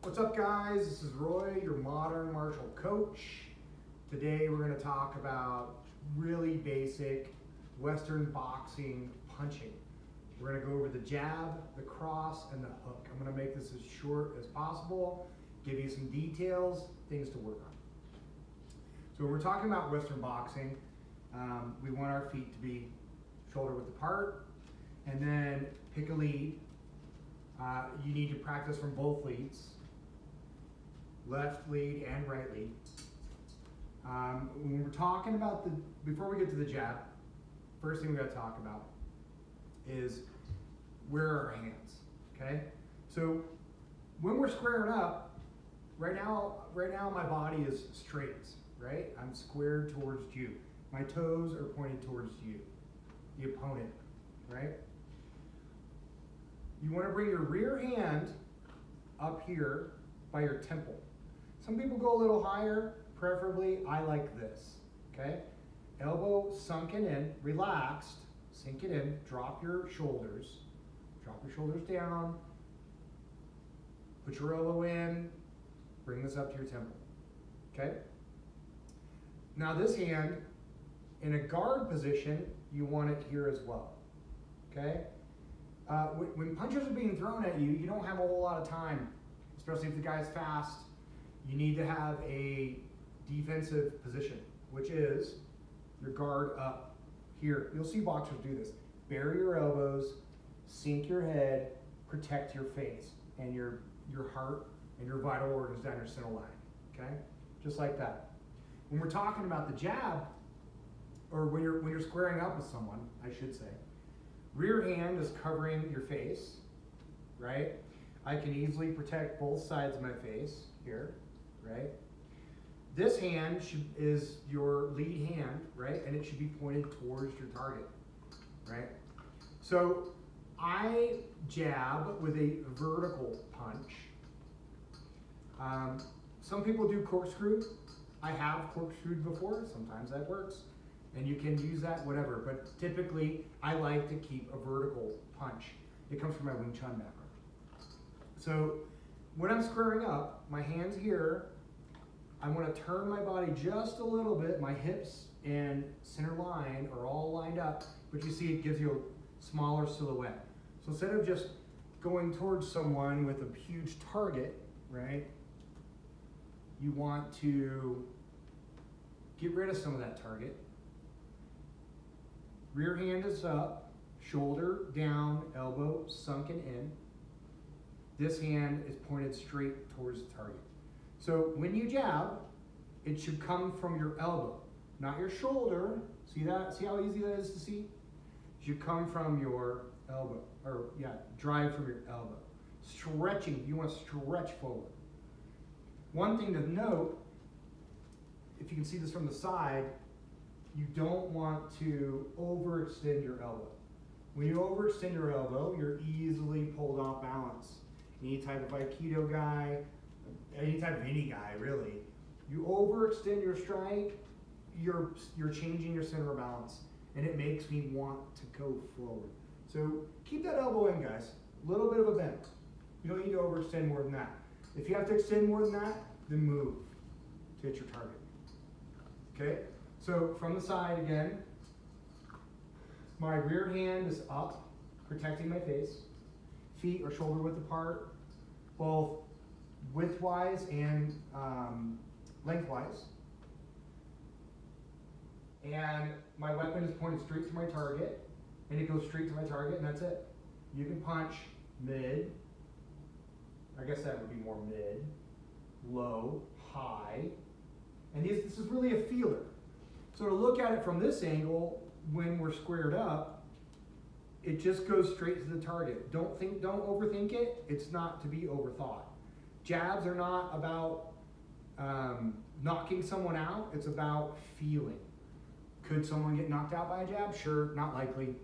What's up, guys? This is Roy, your modern martial coach. Today we're going to talk about really basic Western boxing punching. We're going to go over the jab, the cross, and the hook. I'm going to make this as short as possible, give you some details, things to work on. So when we're talking about Western boxing, we want our feet to be shoulder width apart, and then pick a lead. You need to practice from both leads, left lead and right lead. When we're talking about before we get to the jab, first thing we got to talk about is where are our hands, okay? So when we're squaring up, right now my body is straight, right? I'm squared towards you. My toes are pointed towards you, the opponent, right? You want to bring your rear hand up here by your temple. Some people go a little higher, preferably I like this, okay? Elbow sunken in, relaxed, sink it in, drop your shoulders down, put your elbow in, bring this up to your temple, okay? Now this hand, in a guard position, you want it here as well, okay? When punches are being thrown at you, you don't have a whole lot of time, especially if the guy's fast. You need to have a defensive position, which is your guard up here. You'll see boxers do this. Bury your elbows, sink your head, protect your face and your heart and your vital organs down your center line, okay? Just like that. When we're talking about the jab, or when you're squaring up with someone, I should say, rear hand is covering your face, right? I can easily protect both sides of my face here, right? This hand is your lead hand, right? And it should be pointed towards your target, right? So I jab with a vertical punch. Some people do corkscrew. I have corkscrewed before, sometimes that works. And you can use that, whatever, but typically I like to keep a vertical punch. It comes from my Wing Chun background. So when I'm squaring up, my hands here, I want to turn my body just a little bit. My hips and center line are all lined up, but you see it gives you a smaller silhouette. So instead of just going towards someone with a huge target, right, you want to get rid of some of that target. Rear hand is up, shoulder down, elbow sunken in. This hand is pointed straight towards the target. So when you jab, it should come from your elbow, not your shoulder. See that? See how easy that is to see? It should come from your elbow, or drive from your elbow. Stretching, you want to stretch forward. One thing to note, if you can see this from the side, you don't want to overextend your elbow. When you overextend your elbow, you're easily pulled off balance. Any type of Aikido guy, any type of any guy really, you overextend your strike, you're changing your center of balance, and it makes me want to go forward. So keep that elbow in, guys. A little bit of a bend. You don't need to overextend more than that. If you have to extend more than that, then move to hit your target. Okay? So from the side again, my rear hand is up, protecting my face. Feet are shoulder width apart, both widthwise and lengthwise. And my weapon is pointed straight to my target, and it goes straight to my target, and that's it. You can punch mid, I guess that would be more mid, low, high, and this is really a feeler. So to look at it from this angle, when we're squared up, it just goes straight to the target. Don't overthink it. It's not to be overthought. Jabs are not about knocking someone out. It's about feeling. Could someone get knocked out by a jab? Sure, not likely.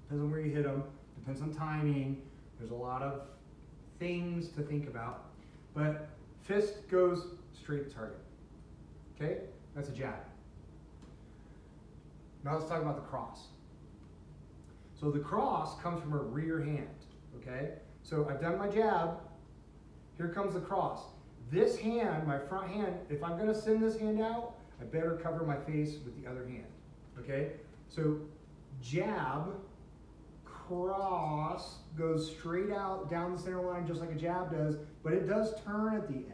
Depends on where you hit them. Depends on timing. There's a lot of things to think about. But fist goes straight to target. Okay? That's a jab. Now let's talk about the cross. So the cross comes from a rear hand, okay? So I've done my jab, Here comes the cross. This hand, my front hand, if I'm gonna send this hand out, I better cover my face with the other hand, okay? So jab, cross, goes straight out down the center line just like a jab does, but it does turn at the end.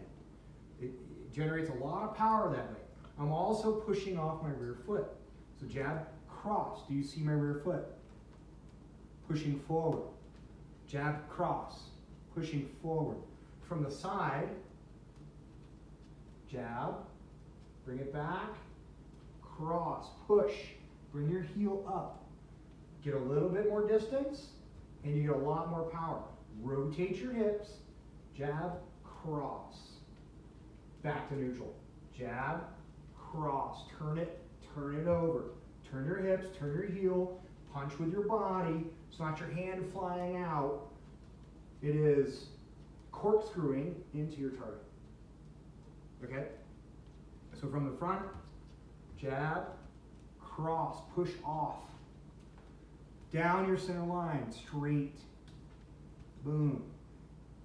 It generates a lot of power that way. I'm also pushing off my rear foot. So jab, cross. Do you see my rear foot? Pushing forward. Jab, cross. Pushing forward. From the side, jab, bring it back, cross, push, bring your heel up. Get a little bit more distance, and you get a lot more power. Rotate your hips, jab, cross. Back to neutral. Jab, cross, turn it over. Turn your hips, turn your heel, punch with your body. It's not your hand flying out. It is corkscrewing into your target. Okay? So from the front, jab, cross, push off. Down your center line, straight. Boom.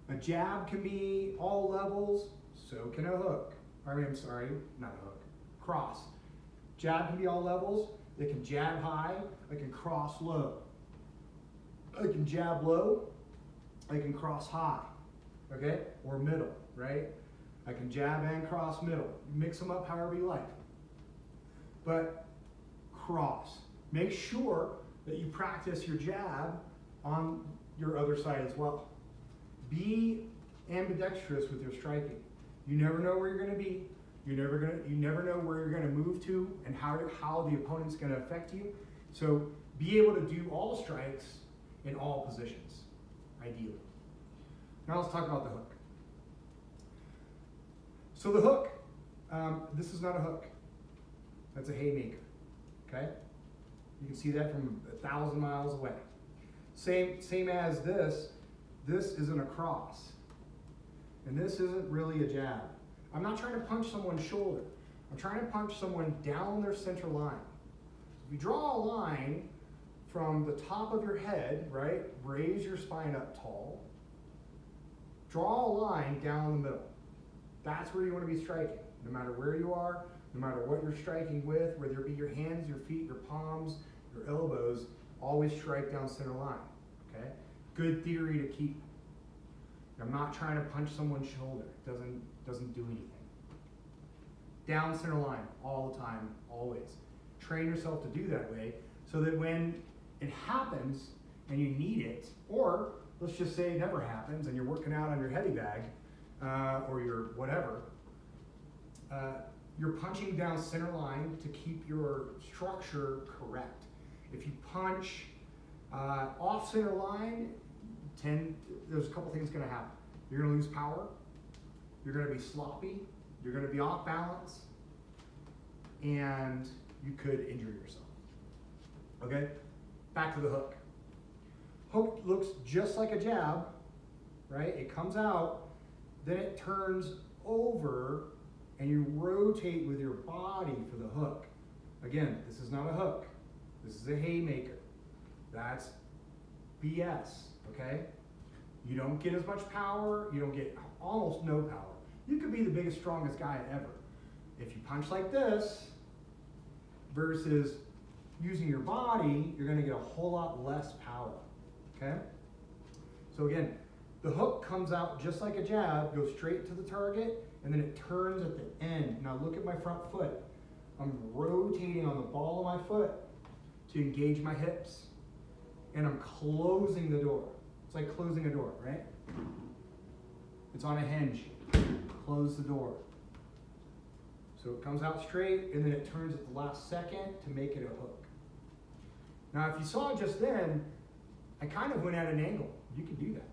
A jab can be all levels, so can a hook. Not a hook. Cross. Jab can be all levels. They can jab high. I can cross low. I can jab low. I can cross high. Okay? Or middle, right? I can jab and cross middle. Mix them up however you like. But cross. Make sure that you practice your jab on your other side as well. Be ambidextrous with your striking. You never know where you're going to be. You never know where you're going to move to and how the opponent's going to affect you. So be able to do all strikes in all positions, ideally. Now let's talk about the hook. So the hook, this is not a hook. That's a haymaker, okay? You can see that from 1,000 miles away. Same as this isn't a cross. And this isn't really a jab. I'm not trying to punch someone's shoulder. I'm trying to punch someone down their center line. So if you draw a line from the top of your head, right? Raise your spine up tall. Draw a line down the middle. That's where you want to be striking. No matter where you are, no matter what you're striking with, whether it be your hands, your feet, your palms, your elbows, always strike down center line, okay? Good theory to keep. I'm not trying to punch someone's shoulder. It doesn't do anything. Down center line, all the time, always. Train yourself to do that way so that when it happens and you need it, or let's just say it never happens and you're working out on your heavy bag or your whatever, you're punching down center line to keep your structure correct. If you punch off center line, there's a couple things going to happen. You're going to lose power. You're going to be sloppy. You're going to be off balance. And you could injure yourself. Okay? Back to the hook. Hook looks just like a jab, right? It comes out, then it turns over, and you rotate with your body for the hook. Again, this is not a hook. This is a haymaker. That's BS, okay? You don't get as much power. You don't get almost no power. You could be the biggest, strongest guy ever. If you punch like this versus using your body, you're going to get a whole lot less power, okay? So again, the hook comes out just like a jab, goes straight to the target, and then it turns at the end. Now look at my front foot. I'm rotating on the ball of my foot to engage my hips, and I'm closing the door. It's like closing a door, right? It's on a hinge. Close the door. So it comes out straight, and then it turns at the last second to make it a hook. Now, if you saw just then, I kind of went at an angle. You can do that.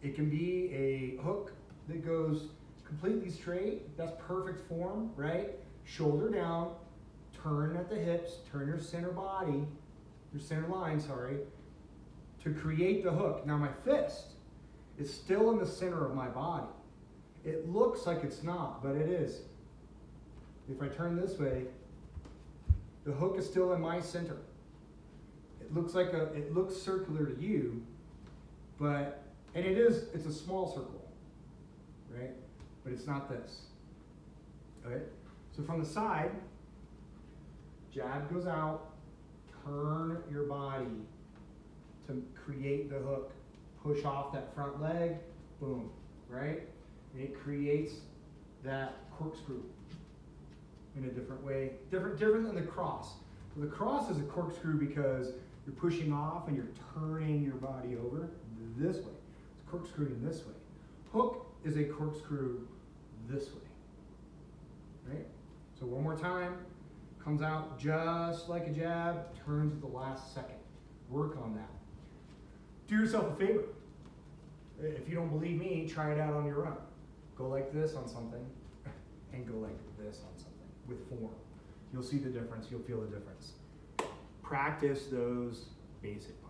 It can be a hook that goes completely straight. That's perfect form, right? Shoulder down, turn at the hips, turn your center line, to create the hook. Now my fist is still in the center of my body. It looks like it's not, but it is. If I turn this way, the hook is still in my center. It looks circular to you, but, and it's a small circle. but it's not this. Okay? So from the side, jab goes out, turn your body to create the hook. Push off that front leg, boom, right? And it creates that corkscrew in a different way, different than the cross. So the cross is a corkscrew because you're pushing off and you're turning your body over this way. It's corkscrewing this way. Hook is a corkscrew this way, right? So one more time, comes out just like a jab, turns at the last second. Work on that. Do yourself a favor. If you don't believe me, try it out on your own. Go like this on something and go like this on something with form. You'll see the difference. You'll feel the difference. Practice those basics.